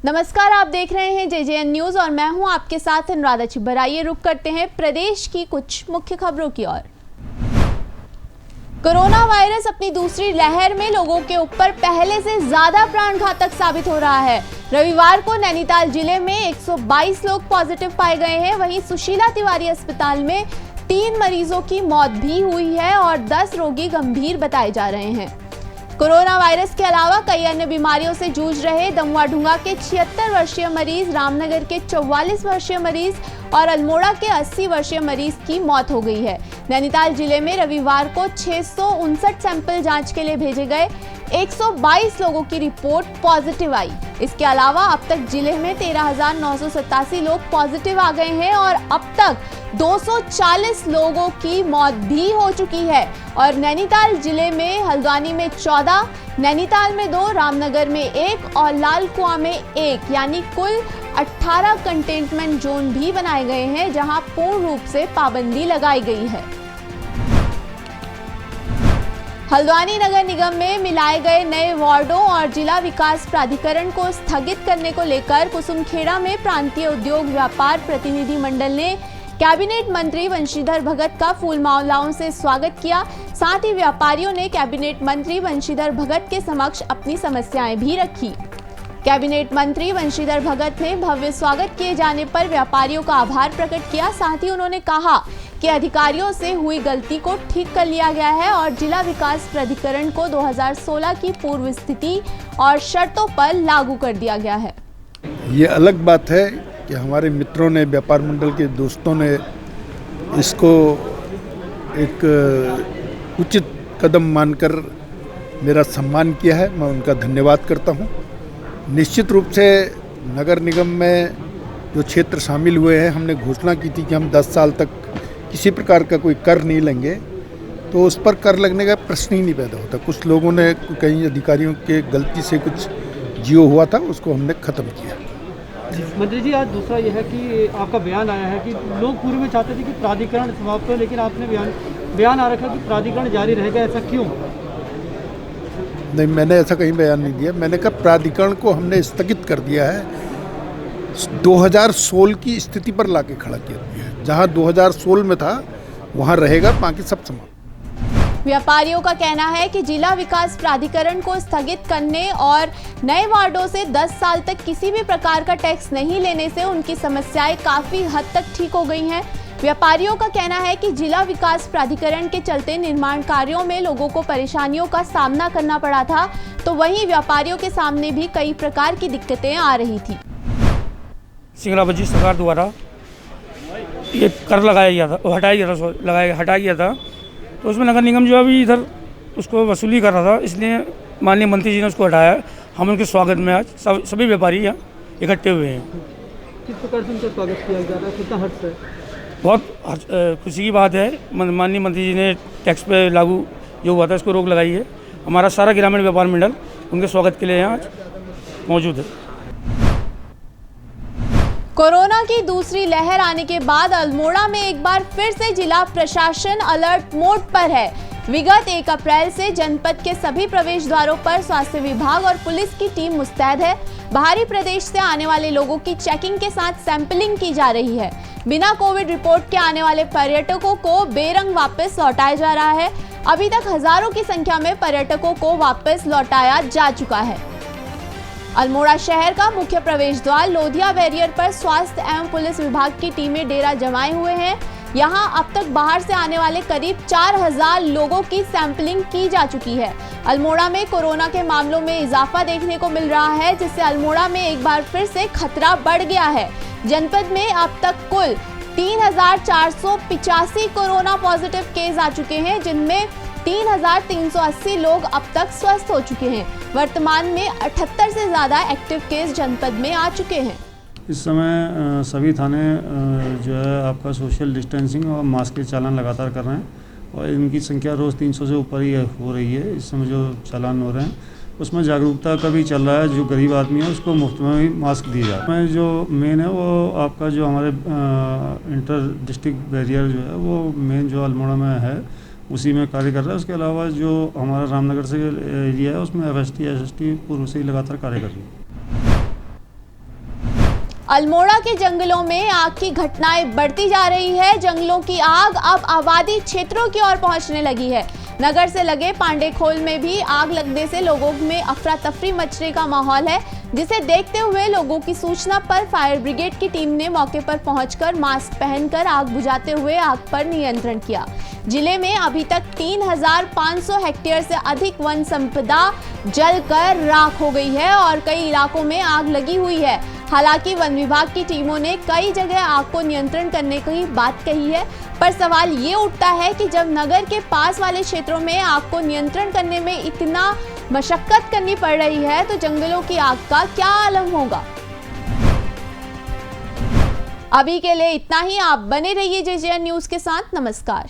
नमस्कार, आप देख रहे हैं JJN न्यूज और मैं हूं आपके साथ अनुराधा छिब्बर। आइए रुक करते हैं प्रदेश की कुछ मुख्य खबरों की ओर। कोरोना वायरस अपनी दूसरी लहर में लोगों के ऊपर पहले से ज्यादा प्राणघातक साबित हो रहा है। रविवार को नैनीताल जिले में 122 लोग पॉजिटिव पाए गए हैं। वहीं सुशीला तिवारी अस्पताल में 3 मरीजों की मौत भी हुई है और 10 रोगी गंभीर बताए जा रहे हैं। कोरोना वायरस के अलावा कई अन्य बीमारियों से जूझ रहे दमुआढुंगा के 76 वर्षीय मरीज, रामनगर के 44 वर्षीय मरीज और अल्मोड़ा के 80 वर्षीय मरीज की मौत हो गई है। नैनीताल जिले में रविवार को 659 सैंपल जांच के लिए भेजे गए। 122 लोगों की रिपोर्ट पॉजिटिव आई। इसके अलावा अब तक जिले में 13,987 लोग पॉजिटिव आ गए हैं और अब तक 240 लोगों की मौत भी हो चुकी है। और नैनीताल जिले में हल्द्वानी में 14, नैनीताल में 2, रामनगर में 1 और लाल कुआं में 1 यानी कुल 18 कंटेनमेंट जोन भी बनाए गए हैं, जहां पूर्ण रूप से पाबंदी लगाई गई है। हल्द्वानी नगर निगम में मिलाए गए नए वार्डों और जिला विकास प्राधिकरण को स्थगित करने को लेकर कुसुमखेड़ा में प्रांतीय उद्योग व्यापार प्रतिनिधि मंडल ने कैबिनेट मंत्री बंशीधर भगत का फूल मालाओं से स्वागत किया। साथ ही व्यापारियों ने कैबिनेट मंत्री बंशीधर भगत के समक्ष अपनी समस्याएं भी रखी। कैबिनेट मंत्री बंशीधर भगत ने भव्य स्वागत किए जाने पर व्यापारियों का आभार प्रकट किया। साथ ही उन्होंने कहा कि अधिकारियों से हुई गलती को ठीक कर लिया गया है और जिला विकास प्राधिकरण को 2016 की पूर्व स्थिति और शर्तों पर लागू कर दिया गया है। ये अलग बात है कि हमारे मित्रों ने, व्यापार मंडल के दोस्तों ने इसको एक उचित कदम मानकर मेरा सम्मान किया है। मैं उनका धन्यवाद करता हूँ। निश्चित रूप से नगर निगम में जो क्षेत्र शामिल हुए हैं, हमने घोषणा की थी कि हम 10 साल तक किसी प्रकार का कोई कर नहीं लेंगे, तो उस पर कर लगने का प्रश्न ही नहीं पैदा होता। कुछ लोगों ने, कई अधिकारियों के गलती से कुछ जियो हुआ था, उसको हमने ख़त्म किया। मंत्री जी, आज दूसरा यह है कि आपका बयान आया है कि लोग पूर्व में चाहते थे कि प्राधिकरण समाप्त हो, लेकिन आपने बयान आ रखा कि प्राधिकरण जारी रहेगा। ऐसा क्यों? नहीं, मैंने ऐसा कहीं बयान नहीं दिया। मैंने कहा प्राधिकरण को हमने स्थगित कर दिया है, 2016 की स्थिति पर लाके खड़ा किया है। जहां 2016 में था वहां रहेगा, बाकी सब समाप्त। व्यापारियों का कहना है कि जिला विकास प्राधिकरण को स्थगित करने और नए वार्डों से 10 साल तक किसी भी प्रकार का टैक्स नहीं लेने से उनकी समस्याएं काफी हद तक ठीक हो गई हैं। व्यापारियों का कहना है कि जिला विकास प्राधिकरण के चलते निर्माण कार्यों में लोगों को परेशानियों का सामना करना पड़ा था, तो वहीं व्यापारियों के सामने भी कई प्रकार की दिक्कतें आ रही थी। सिंगराबाजी सरकार द्वारा ये कर लगाया गया था, हटाया गया था, तो उसमें नगर निगम जो अभी इधर उसको वसूली कर रहा था, इसलिए माननीय मंत्री जी ने उसको हटाया। हम उनके स्वागत में आज सभी व्यापारी यहाँ इकट्ठे हुए हैं। किस प्रकार से उनका स्वागत किया जा रहा है? कितना हर्ष है? बहुत खुशी की बात है। माननीय मंत्री जी ने टैक्स पे लागू जो हुआ था इसको रोक लगाई है। हमारा सारा ग्रामीण व्यापार मंडल उनके स्वागत के लिए यहाँ आज मौजूद है। कोरोना की दूसरी लहर आने के बाद अल्मोड़ा में एक बार फिर से जिला प्रशासन अलर्ट मोड पर है। विगत 1 अप्रैल से जनपद के सभी प्रवेश द्वारों पर स्वास्थ्य विभाग और पुलिस की टीम मुस्तैद है। बाहरी प्रदेश से आने वाले लोगों की चेकिंग के साथ सैंपलिंग की जा रही है। बिना कोविड रिपोर्ट के आने वाले पर्यटकों को बेरंग वापस लौटाया जा रहा है। अभी तक हजारों की संख्या में पर्यटकों को वापस लौटाया जा चुका है। अल्मोड़ा शहर का मुख्य प्रवेश द्वार लोधिया बैरियर पर स्वास्थ्य एवं पुलिस विभाग की टीमें डेरा जमाए हुए हैं। यहां अब तक बाहर से आने वाले करीब 4000 लोगों की सैंपलिंग की जा चुकी है। अल्मोड़ा में कोरोना के मामलों में इजाफा देखने को मिल रहा है, जिससे अल्मोड़ा में एक बार फिर से खतरा बढ़ गया है। जनपद में अब तक कुल 3485 कोरोना पॉजिटिव केस आ चुके हैं, जिनमें 3380 लोग अब तक स्वस्थ हो चुके हैं। वर्तमान में 78 से ज़्यादा एक्टिव केस जनपद में आ चुके हैं। इस समय सभी थाने जो है आपका सोशल डिस्टेंसिंग और मास्क के चालान लगातार कर रहे हैं और इनकी संख्या रोज़ 300 से ऊपर ही हो रही है। इस समय जो चालान हो रहे हैं उसमें जागरूकता का भी चल रहा है। जो गरीब आदमी है उसको मुफ्त में भी मास्क दिए जा रहे हैं। जो मेन है वो आपका जो हमारे इंटर डिस्ट्रिक्ट बैरियर जो है वो मेन जो अल्मोड़ा में है उसी में कार्य कर रहा है। उसके अलावा जो हमारा रामनगर से एरिया है उसमें FST SST पूर्व से ही लगातार कार्य कर रही है। अल्मोड़ा के जंगलों में आग की घटनाएं बढ़ती जा रही है। जंगलों की आग अब आबादी क्षेत्रों की ओर पहुंचने लगी है। नगर से लगे पांडेखोल में भी आग लगने से लोगों में अफरा तफरी मचने का माहौल है, जिसे देखते हुए लोगों की सूचना पर फायर ब्रिगेड की टीम ने मौके पर पहुंचकर मास्क पहनकर आग बुझाते हुए आग पर नियंत्रण किया। जिले में अभी तक 3,500 हेक्टेयर से अधिक वन संपदा जलकर राख हो गई है और कई इलाकों में आग लगी हुई है। हालांकि वन विभाग की टीमों ने कई जगह आग को नियंत्रण करने की बात कही है, पर सवाल ये उठता है कि जब नगर के पास वाले क्षेत्रों में आग को नियंत्रण करने में इतना मशक्कत करनी पड़ रही है, तो जंगलों की आग का क्या आलम होगा। अभी के लिए इतना ही। आप बने रहिए JJN न्यूज के साथ। नमस्कार।